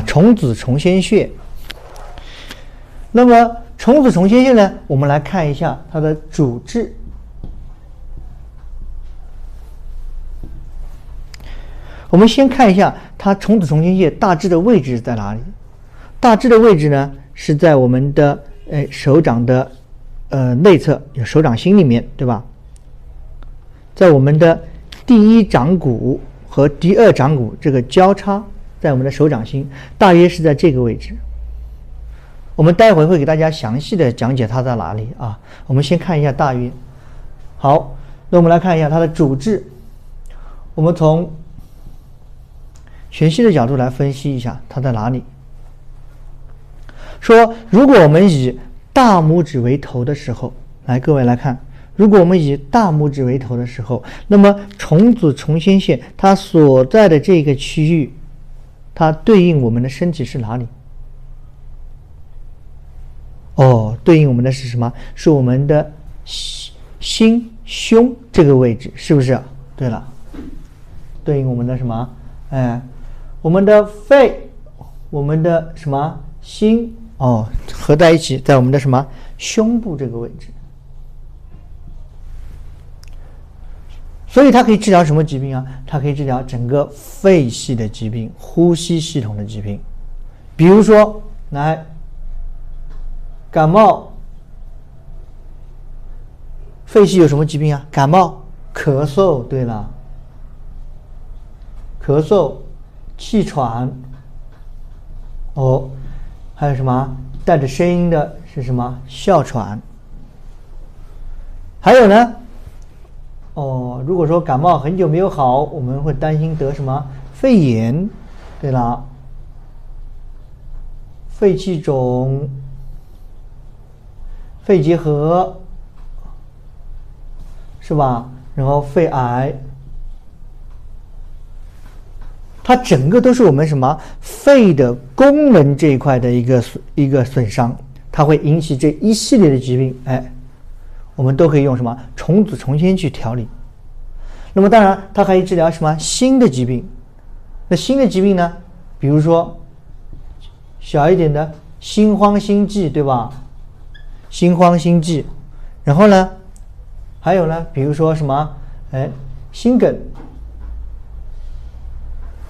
虫子虫先穴。那么虫子虫先穴呢，我们来看一下它的主治。我们先看一下它虫子虫先穴大致的位置在哪里。大致的位置呢是在我们的手掌的内侧，有手掌心里面，对吧？在我们的第一掌骨和第二掌骨这个交叉，在我们的手掌心，大约是在这个位置。我们待会会给大家详细的讲解它在哪里啊。我们先看一下大约。好，那我们来看一下它的主治。我们从全息的角度来分析一下它在哪里。说如果我们以大拇指为头的时候，来各位来看，如果我们以大拇指为头的时候，那么虫子虫先穴它所在的这个区域，它对应我们的身体是哪里？对应我们的是什么？是我们的心胸这个位置，是不是？对了，对应我们的什么？我们的肺，我们的什么心？合在一起，在我们的什么胸部这个位置。所以它可以治疗什么疾病啊？它可以治疗整个肺系的疾病、呼吸系统的疾病。比如说，来感冒，肺系有什么疾病啊？感冒、咳嗽，对了，咳嗽、气喘，还有什么带着声音的是什么？哮喘。还有呢，如果说感冒很久没有好，我们会担心得什么肺炎，对了，肺气肿、肺结核，是吧？然后肺癌，它整个都是我们什么肺的功能这一块的一个损伤，它会引起这一系列的疾病。我们都可以用什么虫子虫先去调理。那么当然它还可以治疗什么新的疾病。那新的疾病呢，比如说小一点的心慌心悸，对吧？心慌心悸。然后呢还有呢，比如说什么心梗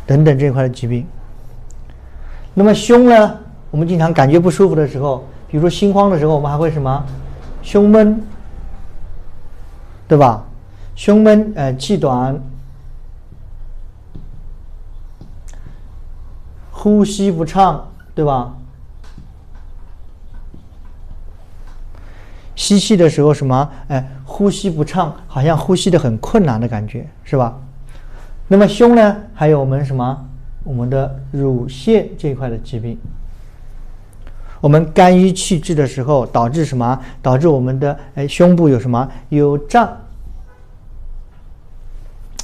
等等这一块的疾病。那么胸呢，我们经常感觉不舒服的时候，比如说心慌的时候，我们还会什么胸闷，对吧？胸闷气短，呼吸不畅，对吧？吸气的时候什么呼吸不畅，好像呼吸的很困难的感觉，是吧？那么胸呢，还有我们什么？我们的乳腺这一块的疾病。我们肝郁气滞的时候，导致什么？导致我们的胸部有什么？有胀，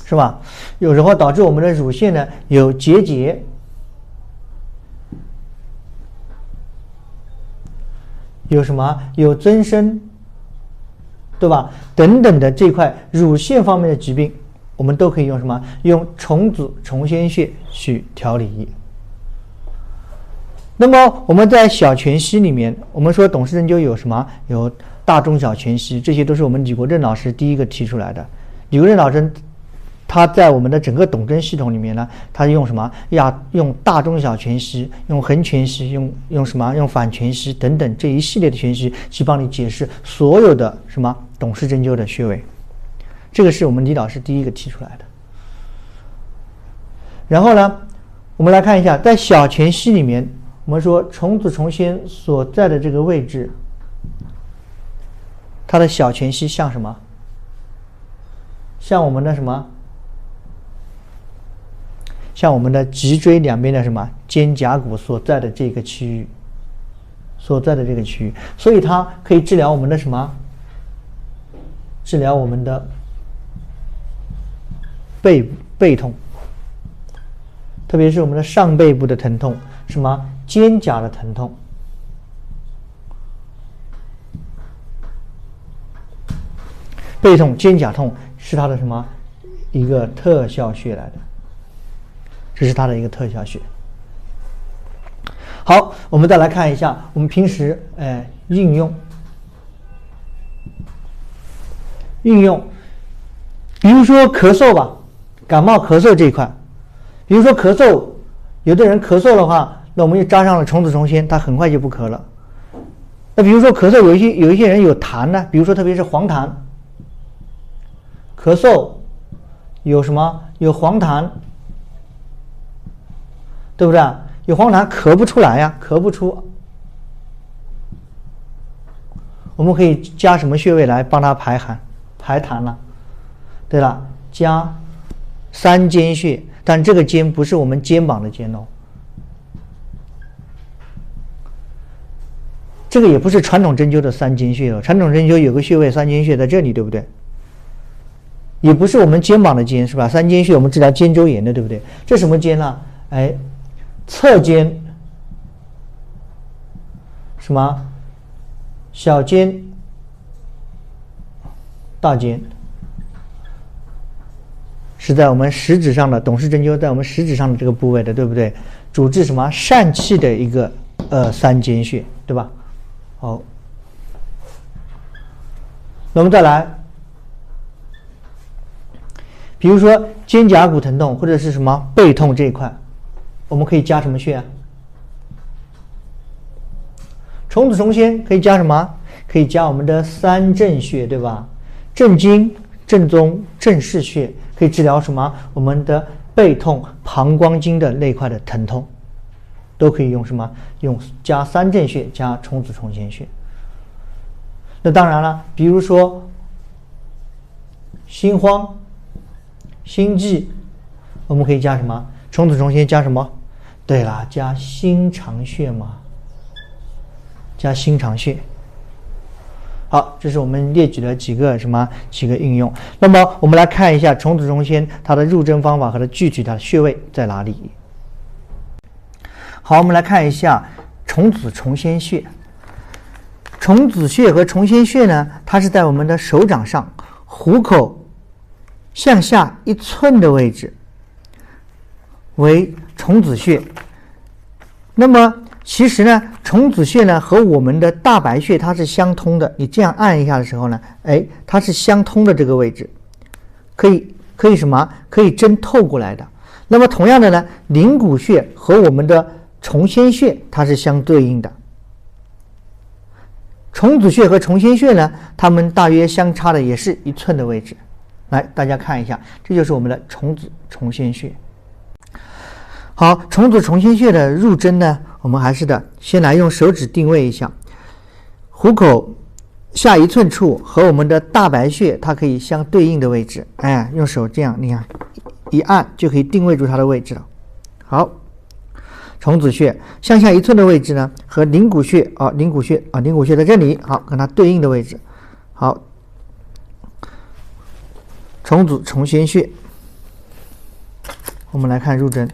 是吧？有时候导致我们的乳腺呢有结节，有什么？有增生，对吧？等等的这块乳腺方面的疾病，我们都可以用什么？用虫子虫先穴去调理。那么我们在小全息里面，我们说董氏针灸有什么？有大中小全息，这些都是我们李国正老师第一个提出来的。李国正老师他在我们的整个董针系统里面呢，他用什么？用大中小全息，用横全息，用什么？用反全息等等这一系列的全息去帮你解释所有的什么董氏针灸的穴位。这个是我们李老师第一个提出来的。然后呢，我们来看一下，在小全息里面，我们说虫子虫先所在的这个位置，它的小全息像什么？像我们的什么？像我们的脊椎两边的什么肩胛骨所在的这个区域，所以它可以治疗我们的什么？治疗我们的背痛，特别是我们的上背部的疼痛，什么肩胛的疼痛。背痛、肩胛痛是它的什么一个特效穴来的？这是它的一个特效穴。好，我们再来看一下我们平时应用，比如说咳嗽吧，感冒咳嗽这一块，比如说咳嗽，有的人咳嗽的话，那我们就加上了虫子虫先，他很快就不咳了。那比如说咳嗽，有一些人有痰呢，比如说特别是黄痰，咳嗽有什么？有黄痰，对不对？有黄痰咳不出来呀，咳不出。我们可以加什么穴位来帮他排痰呢？对了，加三间穴，但这个肩不是我们肩膀的肩哦。这个也不是传统针灸的三间穴哦，传统针灸有个穴位三间穴在这里，对不对？也不是我们肩膀的肩，是吧？三间穴我们治疗肩周炎的，对不对？这什么肩呢？侧肩，什么？小肩、大肩，是在我们食指上的，董氏针灸在我们食指上的这个部位的，对不对？主治什么？疝气的一个三间穴，对吧？好，那我们再来，比如说肩胛骨疼痛或者是什么背痛这一块，我们可以加什么穴啊？虫子虫先可以加什么？可以加我们的三正穴，对吧？正经、正宗、正式穴可以治疗什么？我们的背痛、膀胱经的那块的疼痛，都可以用什么？用加三正穴加虫子虫先穴。那当然了，比如说心慌、心悸，我们可以加什么？虫子虫先加什么？对了，加心肠穴嘛，加心肠穴。好，这是我们列举的几个应用。那么我们来看一下虫子虫先它的入针方法和它具体的穴位在哪里。好，我们来看一下虫子虫先穴。虫子穴和虫先穴呢，它是在我们的手掌上虎口向下1寸的位置，为虫子穴。那么其实呢，虫子穴呢和我们的大白穴它是相通的。你这样按一下的时候呢，它是相通的这个位置，可以什么？可以针透过来的。那么同样的呢，灵谷穴和我们的虫先穴它是相对应的。虫子穴和虫先穴呢，它们大约相差的也是1寸的位置。来，大家看一下，这就是我们的虫子虫先穴。好，虫子虫先穴的入针呢，我们还是先来用手指定位一下，虎口下1寸处和我们的大白穴它可以相对应的位置，用手这样，你看一按就可以定位住它的位置了。好，虫子穴向下1寸的位置呢，和灵谷穴灵谷穴在这里，好，跟它对应的位置。好，虫子虫先穴，我们来看入针。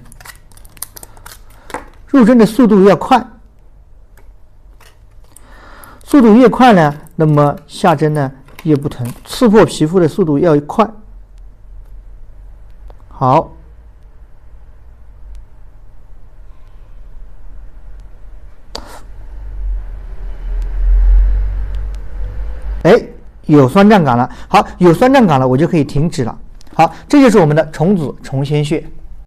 入针的速度要快，速度越快呢，那么下针呢越不疼，刺破皮肤的速度要快。好，有酸胀感了。好，有酸胀感了，我就可以停止了。好，这就是我们的虫子虫先穴。